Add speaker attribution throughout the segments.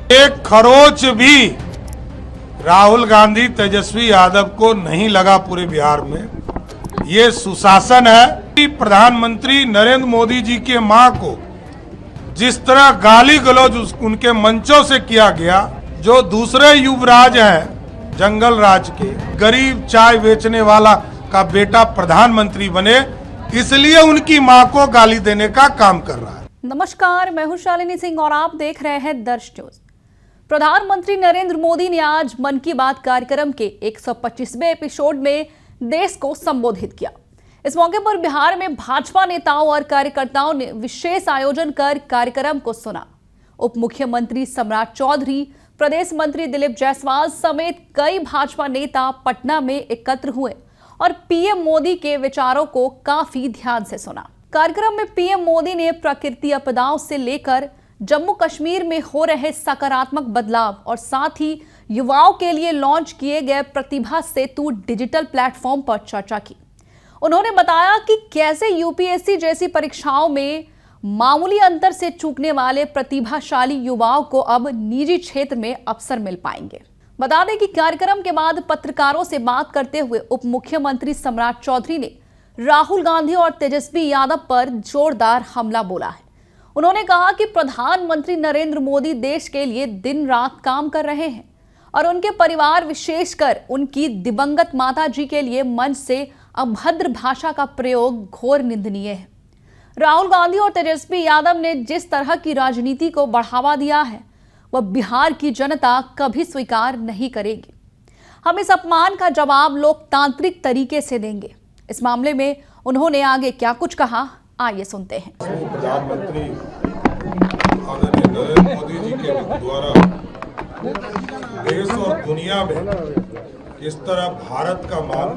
Speaker 1: एक खरोच भी राहुल गांधी तेजस्वी यादव को नहीं लगा पूरे बिहार में। ये सुशासन है। प्रधानमंत्री नरेंद्र मोदी जी के मां को जिस तरह गाली गलौज उनके मंचों से किया गया, जो दूसरे युवराज हैं जंगल राज के, गरीब चाय बेचने वाला का बेटा प्रधानमंत्री बने, इसलिए उनकी मां को गाली देने का काम कर रहा है।
Speaker 2: नमस्कार, मैं हूं शालिनी सिंह और आप देख रहे हैं दर्श न्यूज। प्रधानमंत्री नरेंद्र मोदी ने आज मन की बात कार्यक्रम के 125वें एपिसोड में देश को संबोधित किया। इस मौके पर बिहार में भाजपा नेताओं और कार्यकर्ताओं ने विशेष आयोजन कर कार्यक्रम को सुना। उप मुख्यमंत्री सम्राट चौधरी, प्रदेश मंत्री दिलीप जायसवाल समेत कई भाजपा नेता पटना में एकत्र हुए और पीएम मोदी के विचारों को काफी ध्यान से सुना। कार्यक्रम में पीएम मोदी ने प्रकृति आपदाओं से लेकर जम्मू कश्मीर में हो रहे सकारात्मक बदलाव और साथ ही युवाओं के लिए लॉन्च किए गए प्रतिभा सेतु डिजिटल प्लेटफॉर्म पर चर्चा की। उन्होंने बताया कि कैसे यूपीएससी जैसी परीक्षाओं में मामूली अंतर से चूकने वाले प्रतिभाशाली युवाओं को अब निजी क्षेत्र में अवसर मिल पाएंगे। बता दें कि कार्यक्रम के बाद पत्रकारों से बात करते हुए उप मुख्यमंत्री सम्राट चौधरी ने राहुल गांधी और तेजस्वी यादव पर जोरदार हमला बोला है। उन्होंने कहा कि प्रधानमंत्री नरेंद्र मोदी देश के लिए दिन रात काम कर रहे हैं और उनके परिवार, विशेषकर उनकी दिवंगत माता जी के लिए मंच से अभद्र भाषा का प्रयोग घोर निंदनीय है। राहुल गांधी और तेजस्वी यादव ने जिस तरह की राजनीति को बढ़ावा दिया है, वह बिहार की जनता कभी स्वीकार नहीं करेगी। हम इस अपमान का जवाब लोकतांत्रिक तरीके से देंगे। इस मामले में उन्होंने आगे क्या कुछ कहा, आइए सुनते हैं।
Speaker 1: प्रधानमंत्री आदरणीय नरेंद्र मोदी जी के द्वारा देश और दुनिया में इस तरह भारत का मान,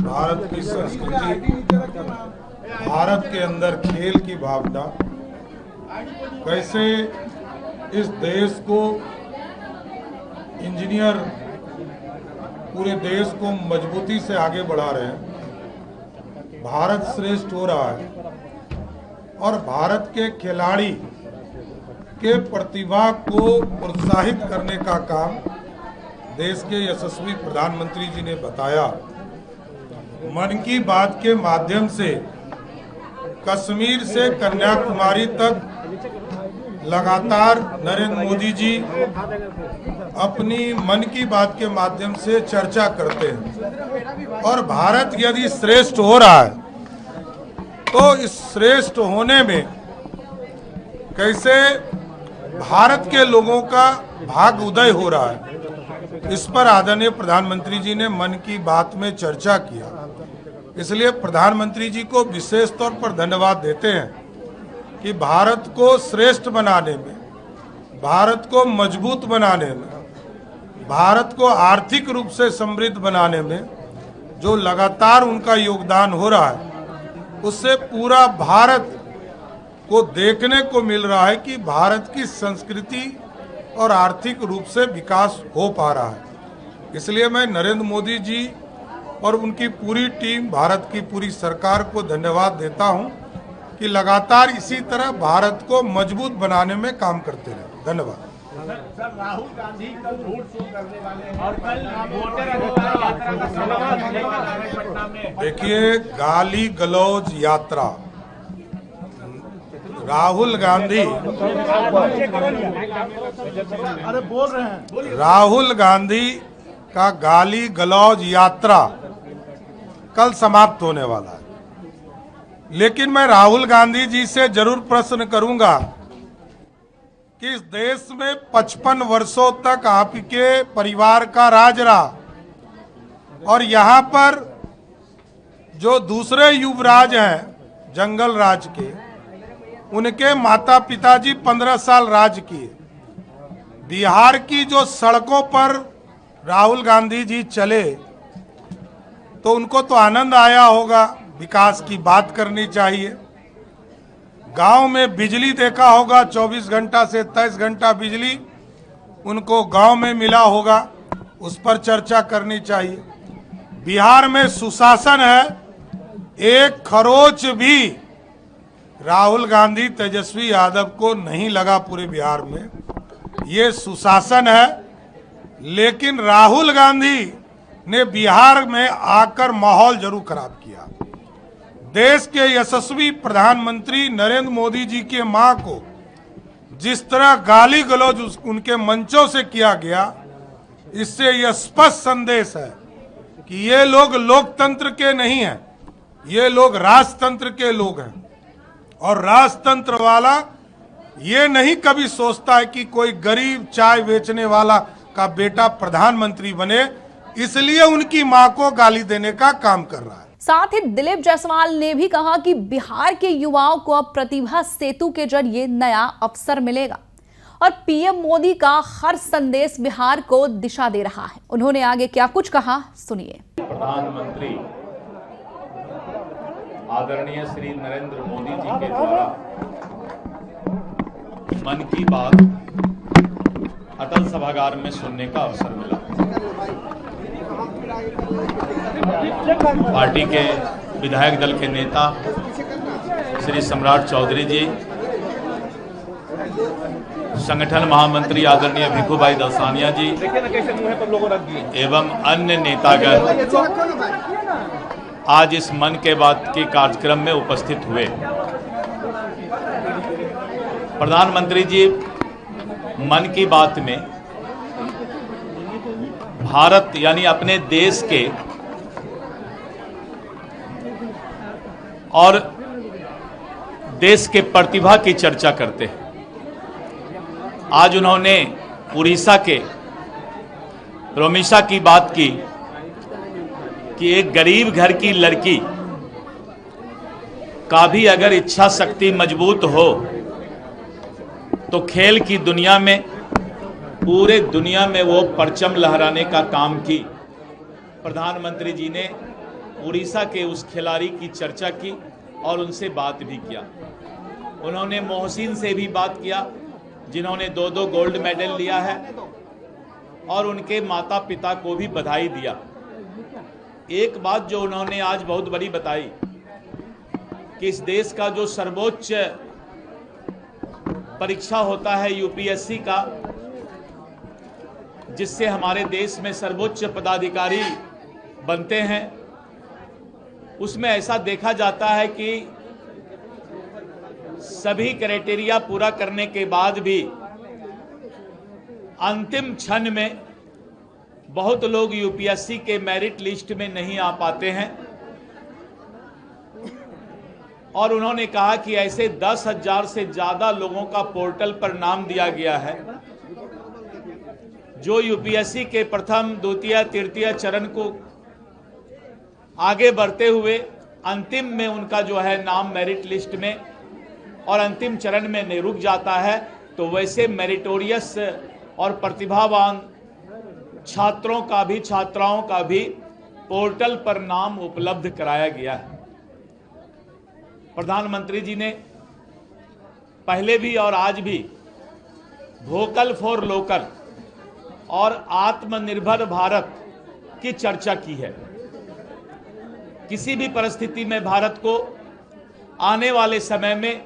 Speaker 1: भारत की संस्कृति, भारत के अंदर खेल की भावना, कैसे इस देश को इंजीनियर पूरे देश को मजबूती से आगे बढ़ा रहे हैं, भारत श्रेष्ठ हो रहा है और भारत के खिलाड़ी के प्रतिभा को प्रोत्साहित करने का काम देश के यशस्वी प्रधानमंत्री जी ने बताया। मन की बात के माध्यम से कश्मीर से कन्याकुमारी तक लगातार नरेंद्र मोदी जी अपनी मन की बात के माध्यम से चर्चा करते हैं और भारत यदि श्रेष्ठ हो रहा है तो इस श्रेष्ठ होने में कैसे भारत के लोगों का भाग उदय हो रहा है, इस पर आदरणीय प्रधानमंत्री जी ने मन की बात में चर्चा किया। इसलिए प्रधानमंत्री जी को विशेष तौर पर धन्यवाद देते हैं कि भारत को श्रेष्ठ बनाने में, भारत को मजबूत बनाने में, भारत को आर्थिक रूप से समृद्ध बनाने में जो लगातार उनका योगदान हो रहा है, उससे पूरा भारत को देखने को मिल रहा है कि भारत की संस्कृति और आर्थिक रूप से विकास हो पा रहा है। इसलिए मैं नरेंद्र मोदी जी और उनकी पूरी टीम, भारत की पूरी सरकार को धन्यवाद देता हूं कि लगातार इसी तरह भारत को मजबूत बनाने में काम करते रहे। धन्यवाद।
Speaker 3: सर, राहुल गांधी कल रोड शो करने वाले हैं और कल पटना में।
Speaker 1: देखिए, गाली गलौज यात्रा, राहुल गांधी
Speaker 3: अरे बोल रहे हैं,
Speaker 1: राहुल गांधी का गाली गलौज यात्रा कल समाप्त होने वाला है, लेकिन मैं राहुल गांधी जी से जरूर प्रश्न करूंगा कि इस देश में 55 वर्षों तक आपके परिवार का राज रहा और यहां पर जो दूसरे युवराज हैं जंगल राज के, उनके माता पिताजी 15 साल राज किए। बिहार की जो सड़कों पर राहुल गांधी जी चले तो उनको तो आनंद आया होगा, विकास की बात करनी चाहिए। गांव में बिजली देखा होगा, 24 घंटा से 23 घंटा बिजली उनको गांव में मिला होगा, उस पर चर्चा करनी चाहिए। बिहार में सुशासन है, एक खरोच भी राहुल गांधी तेजस्वी यादव को नहीं लगा पूरे बिहार में। ये सुशासन है, लेकिन राहुल गांधी ने बिहार में आकर माहौल जरूर खराब किया। देश के यशस्वी प्रधानमंत्री नरेंद्र मोदी जी के मां को जिस तरह गाली गलौज उनके मंचों से किया गया, इससे यह स्पष्ट संदेश है कि ये लोग लोकतंत्र के नहीं हैं, ये लोग राजतंत्र के लोग हैं। और राजतंत्र वाला ये नहीं कभी सोचता है कि कोई गरीब चाय बेचने वाला का बेटा प्रधानमंत्री बने, इसलिए उनकी मां को गाली देने का काम कर रहा है।
Speaker 2: साथ ही दिलीप जायसवाल ने भी कहा कि बिहार के युवाओं को अब प्रतिभा सेतु के जरिए नया अवसर मिलेगा और पीएम मोदी का हर संदेश बिहार को दिशा दे रहा है। उन्होंने आगे क्या कुछ कहा, सुनिए।
Speaker 4: प्रधानमंत्री आदरणीय श्री नरेंद्र मोदी जी के द्वारा मन की बात अटल सभागार में सुनने का अवसर मिला। पार्टी के विधायक दल के नेता श्री सम्राट चौधरी जी, संगठन महामंत्री आदरणीय भिखुभाई दलसानिया जी एवं अन्य नेतागण आज इस मन के बात के कार्यक्रम में उपस्थित हुए। प्रधानमंत्री जी मन की बात में भारत यानी अपने देश के और देश के प्रतिभा की चर्चा करते हैं। आज उन्होंने उड़ीसा के रोमिशा की बात की कि एक गरीब घर की लड़की का भी अगर इच्छा शक्ति मजबूत हो तो खेल की दुनिया में, पूरे दुनिया में वो परचम लहराने का काम की। प्रधानमंत्री जी ने उड़ीसा के उस खिलाड़ी की चर्चा की और उनसे बात भी किया। उन्होंने मोहसिन से भी बात किया जिन्होंने 2-2 गोल्ड मेडल लिया है और उनके माता पिता को भी बधाई दिया। एक बात जो उन्होंने आज बहुत बड़ी बताई कि इस देश का जो सर्वोच्च परीक्षा होता है यूपीएससी का, जिससे हमारे देश में सर्वोच्च पदाधिकारी बनते हैं, उसमें ऐसा देखा जाता है कि सभी क्राइटेरिया पूरा करने के बाद भी अंतिम क्षण में बहुत लोग यूपीएससी के मेरिट लिस्ट में नहीं आ पाते हैं। और उन्होंने कहा कि ऐसे 10,000 से ज्यादा लोगों का पोर्टल पर नाम दिया गया है जो यूपीएससी के प्रथम, द्वितीय, तृतीय चरण को आगे बढ़ते हुए अंतिम में उनका जो है नाम मेरिट लिस्ट में और अंतिम चरण में नहीं रुक जाता है। तो वैसे मेरिटोरियस और प्रतिभावान छात्रों का भी, छात्राओं का भी पोर्टल पर नाम उपलब्ध कराया गया है। प्रधानमंत्री जी ने पहले भी और आज भी वोकल फॉर लोकल और आत्मनिर्भर भारत की चर्चा की है। किसी भी परिस्थिति में भारत को आने वाले समय में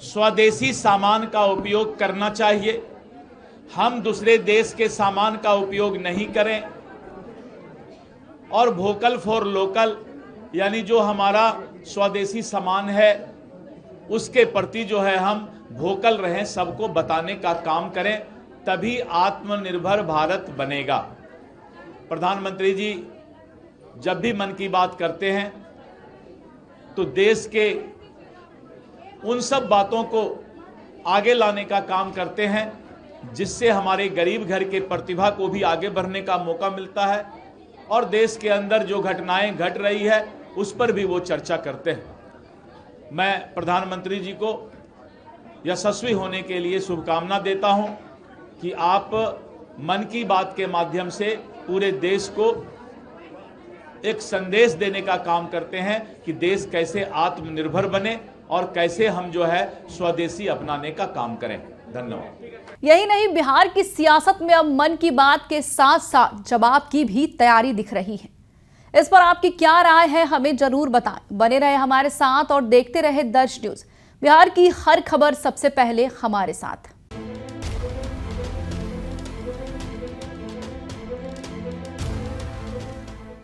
Speaker 4: स्वदेशी सामान का उपयोग करना चाहिए। हम दूसरे देश के सामान का उपयोग नहीं करें और वोकल फॉर लोकल यानी जो हमारा स्वदेशी सामान है उसके प्रति जो है हम वोकल रहें, सबको बताने का काम करें, तभी आत्मनिर्भर भारत बनेगा। प्रधानमंत्री जी जब भी मन की बात करते हैं तो देश के उन सब बातों को आगे लाने का काम करते हैं जिससे हमारे गरीब घर के प्रतिभा को भी आगे बढ़ने का मौका मिलता है और देश के अंदर जो घटनाएं घट रही है उस पर भी वो चर्चा करते हैं। मैं प्रधानमंत्री जी को यशस्वी होने के लिए शुभकामना देता हूं कि आप मन की बात के माध्यम से पूरे देश को एक संदेश देने का काम करते हैं कि देश कैसे आत्मनिर्भर बने और कैसे हम जो है स्वदेशी अपनाने का काम करें। धन्यवाद।
Speaker 2: यही नहीं, बिहार की सियासत में अब मन की बात के साथ साथ जवाब की भी तैयारी दिख रही है। इस पर आपकी क्या राय है हमें जरूर बताएं। बने रहे हमारे साथ और देखते रहे दर्श न्यूज। बिहार की हर खबर सबसे पहले हमारे साथ।